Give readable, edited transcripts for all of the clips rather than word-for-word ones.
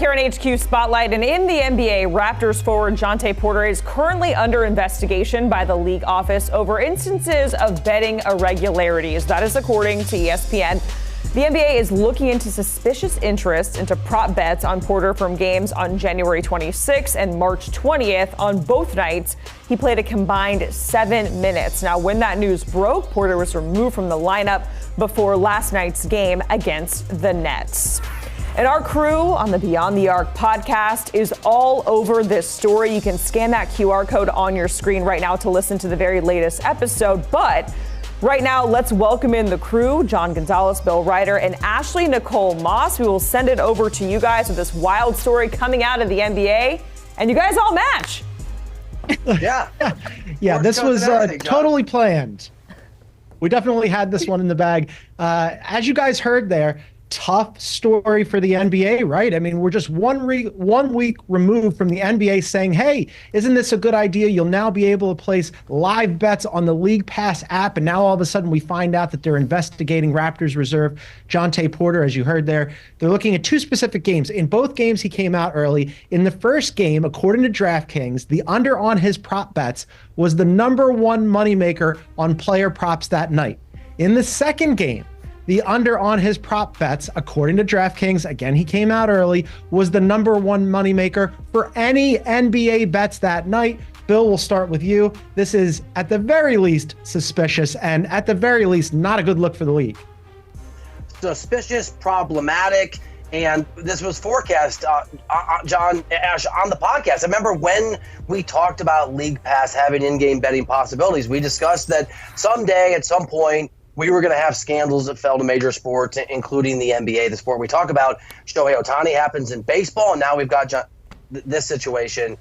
here on HQ Spotlight, and in the NBA, Raptors forward Jontay Porter is currently under investigation by the league office over instances of betting irregularities. That is according to ESPN. The NBA is looking into suspicious interest into prop bets on Porter from games on January 26th and March 20th. On both nights, he played a combined 7 minutes. Now, when that news broke, Porter was removed from the lineup before last night's game against the Nets. And our crew on the Beyond the Arc podcast is all over this story. You can scan that QR code on your screen right now to listen to the very latest episode. But right now, let's welcome in the crew, John Gonzalez, Bill Ryder, and Ashley Nicole Moss. We will send it over to you guys with this wild story coming out of the NBA. And you guys all match. Yeah. Yeah, this was totally planned. We definitely had this one in the bag. As you guys heard there, tough story for the NBA, right? I mean, we're just one week removed from the NBA saying, hey, isn't this a good idea? You'll now be able to place live bets on the League Pass app. And now all of a sudden we find out that they're investigating Raptors reserve Jontay Porter, as you heard there. They're looking at two specific games. In both games, he came out early. In the first game, according to DraftKings, the under on his prop bets was the number one moneymaker on player props that night. In the second game, the under on his prop bets, according to DraftKings, again, he came out early, was the number one moneymaker for any NBA bets that night. Bill, we'll start with you. This is, at the very least, suspicious, and at the very least, not a good look for the league. Suspicious, problematic, and this was forecast, John, Ash, on the podcast. I remember when we talked about League Pass having in-game betting possibilities, we discussed that someday, at some point, we were going to have scandals that fell to major sports, including the NBA, the sport we talk about. Shohei Ohtani happens in baseball, and now we've got this situation.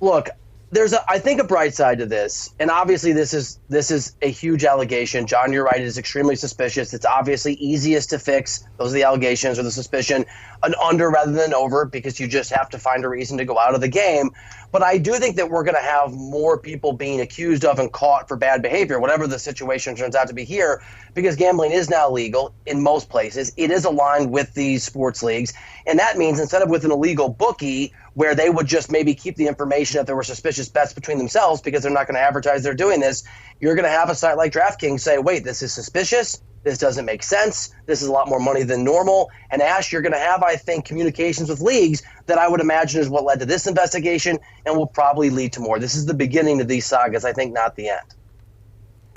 Look, there's, I think, a bright side to this, and obviously this is a huge allegation. John, you're right, it is extremely suspicious. It's obviously easiest to fix. Those are the allegations or the suspicion, an under rather than over, because you just have to find a reason to go out of the game. But I do think that we're going to have more people being accused of and caught for bad behavior, whatever the situation turns out to be here, because gambling is now legal in most places. It is aligned with these sports leagues. And that means instead of with an illegal bookie where they would just maybe keep the information if there were suspicious bets between themselves because they're not going to advertise they're doing this, you're going to have a site like DraftKings say, wait, this is suspicious. This doesn't make sense. This is a lot more money than normal. And Ash, you're going to have, I think, communications with leagues that I would imagine is what led to this investigation and will probably lead to more. This is the beginning of these sagas, I think, not the end.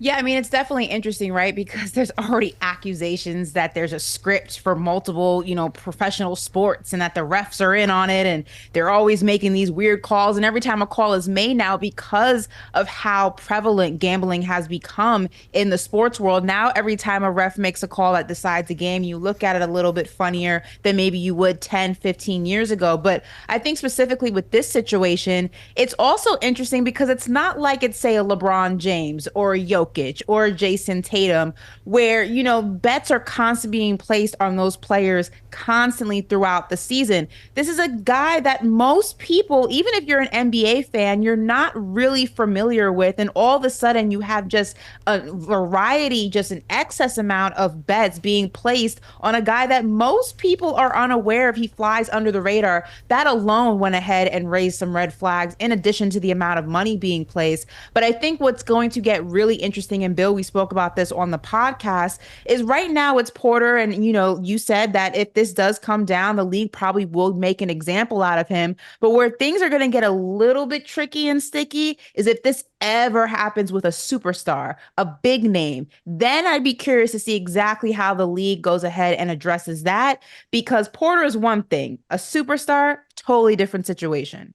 Yeah, I mean, it's definitely interesting, right? Because there's already accusations that there's a script for multiple, professional sports and that the refs are in on it and they're always making these weird calls. And every time a call is made now, because of how prevalent gambling has become in the sports world, now every time a ref makes a call that decides a game, you look at it a little bit funnier than maybe you would 10, 15 years ago. But I think specifically with this situation, it's also interesting because it's not like it's, say, a LeBron James or a Jokic or Jason Tatum, where, bets are constantly being placed on those players constantly throughout the season. This is a guy that most people, even if you're an NBA fan, you're not really familiar with. And all of a sudden you have just a variety, just an excess amount of bets being placed on a guy that most people are unaware of. He flies under the radar. That alone went ahead and raised some red flags in addition to the amount of money being placed. But I think what's going to get really interesting, and Bill, we spoke about this on the podcast, is right now it's Porter. And, you said that if this does come down, the league probably will make an example out of him. But where things are going to get a little bit tricky and sticky is if this ever happens with a superstar, a big name. Then I'd be curious to see exactly how the league goes ahead and addresses that, because Porter is one thing, a superstar, totally different situation.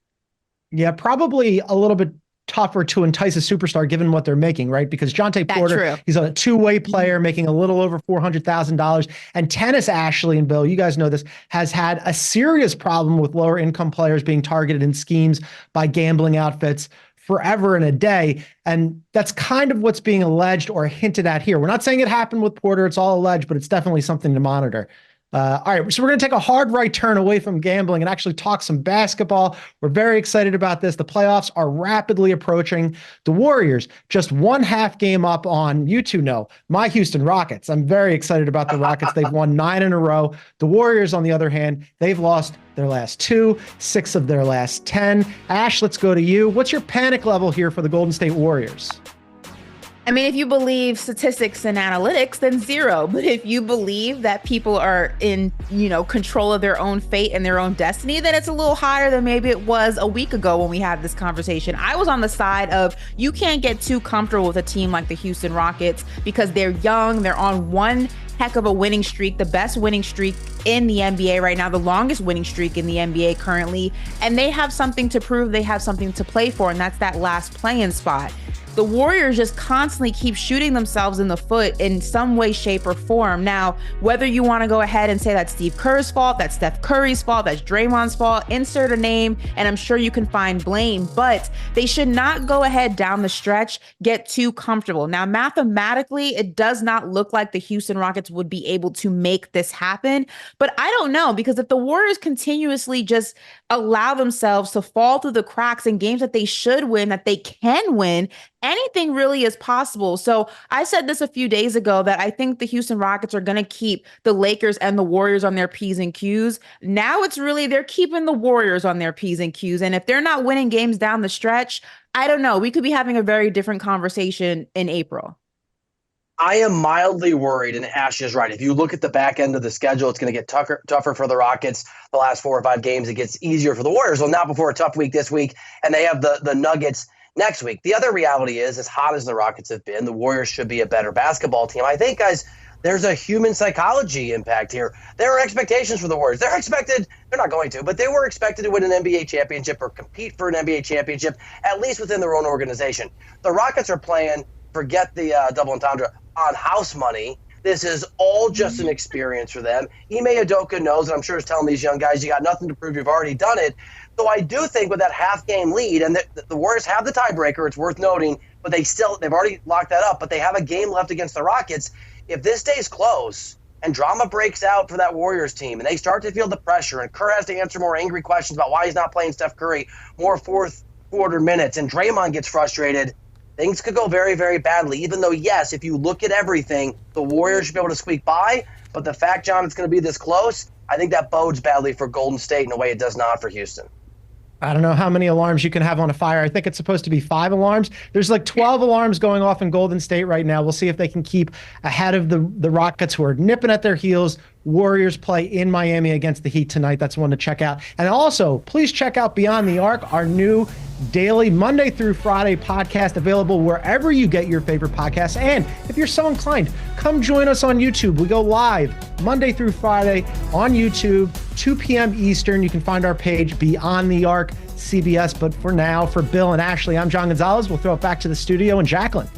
Yeah, probably a little bit tougher to entice a superstar given what they're making, right? Because Jontay Porter, he's a two-way player making a little over $400,000. And tennis, Ashley and Bill, you guys know this, has had a serious problem with lower income players being targeted in schemes by gambling outfits forever and a day. And that's kind of what's being alleged or hinted at here. We're not saying it happened with Porter. It's all alleged, but it's definitely something to monitor. All right, so we're going to take a hard right turn away from gambling and actually talk some basketball. We're very excited about this. The playoffs are rapidly approaching. The Warriors just 1/2 game up on, you two know, my Houston Rockets. I'm very excited about the Rockets. They've won 9 in a row. The Warriors, on the other hand, they've lost their last 2, 6 of their last 10. Ash, let's go to you. What's your panic level here for the Golden State Warriors? I mean, if you believe statistics and analytics, then 0. But if you believe that people are in, control of their own fate and their own destiny, then it's a little higher than maybe it was a week ago when we had this conversation. I was on the side of you can't get too comfortable with a team like the Houston Rockets because they're young. They're on one heck of a winning streak, the best winning streak in the NBA right now, the longest winning streak in the NBA currently. And they have something to prove. They have something to play for, and that's that last play-in spot. The Warriors just constantly keep shooting themselves in the foot in some way, shape, or form. Now, whether you want to go ahead and say that's Steve Kerr's fault, that's Steph Curry's fault, that's Draymond's fault, insert a name, and I'm sure you can find blame, but they should not go ahead down the stretch, get too comfortable. Now, mathematically, it does not look like the Houston Rockets would be able to make this happen, but I don't know, because if the Warriors continuously just allow themselves to fall through the cracks in games that they should win, that they can win, anything really is possible. So I said this a few days ago that I think the Houston Rockets are going to keep the Lakers and the Warriors on their P's and Q's. Now it's really they're keeping the Warriors on their P's and Q's. And if they're not winning games down the stretch, I don't know. We could be having a very different conversation in April. I am mildly worried, and Ash is right. If you look at the back end of the schedule, it's going to get tougher for the Rockets. The last 4 or 5 games, it gets easier for the Warriors. Well, not before a tough week this week, and they have the Nuggets next week. The other reality is, as hot as the Rockets have been, the Warriors should be a better basketball team. I think, guys, there's a human psychology impact here. There are expectations for the Warriors. They're not going to, but they were expected to win an NBA championship or compete for an NBA championship, at least within their own organization. The Rockets are playing, forget the double entendre, on house money. This is all just an experience for them. Ime Udoka knows, and I'm sure is telling these young guys, you got nothing to prove, you've already done it. So I do think with that half-game lead, and the Warriors have the tiebreaker, it's worth noting, but they've already locked that up, but they have a game left against the Rockets. If this stays close and drama breaks out for that Warriors team and they start to feel the pressure and Kerr has to answer more angry questions about why he's not playing Steph Curry more fourth quarter minutes and Draymond gets frustrated, things could go very, very badly, even though, yes, if you look at everything, the Warriors should be able to squeak by. But the fact, John, it's going to be this close, I think that bodes badly for Golden State in a way it does not for Houston. I don't know how many alarms you can have on a fire. I think it's supposed to be 5 alarms. There's like 12 alarms going off in Golden State right now. We'll see if they can keep ahead of the Rockets, who are nipping at their heels. Warriors play in Miami against the Heat tonight. That's one to check out. And also, please check out Beyond the Arc, our new daily Monday through Friday podcast, available wherever you get your favorite podcasts. And if you're so inclined, come join us on YouTube. We go live Monday through Friday on YouTube, 2 p.m. Eastern. You can find our page, Beyond the Arc CBS. But for now, for Bill and Ashley, I'm John Gonzalez. We'll throw it back to the studio and Jacqueline.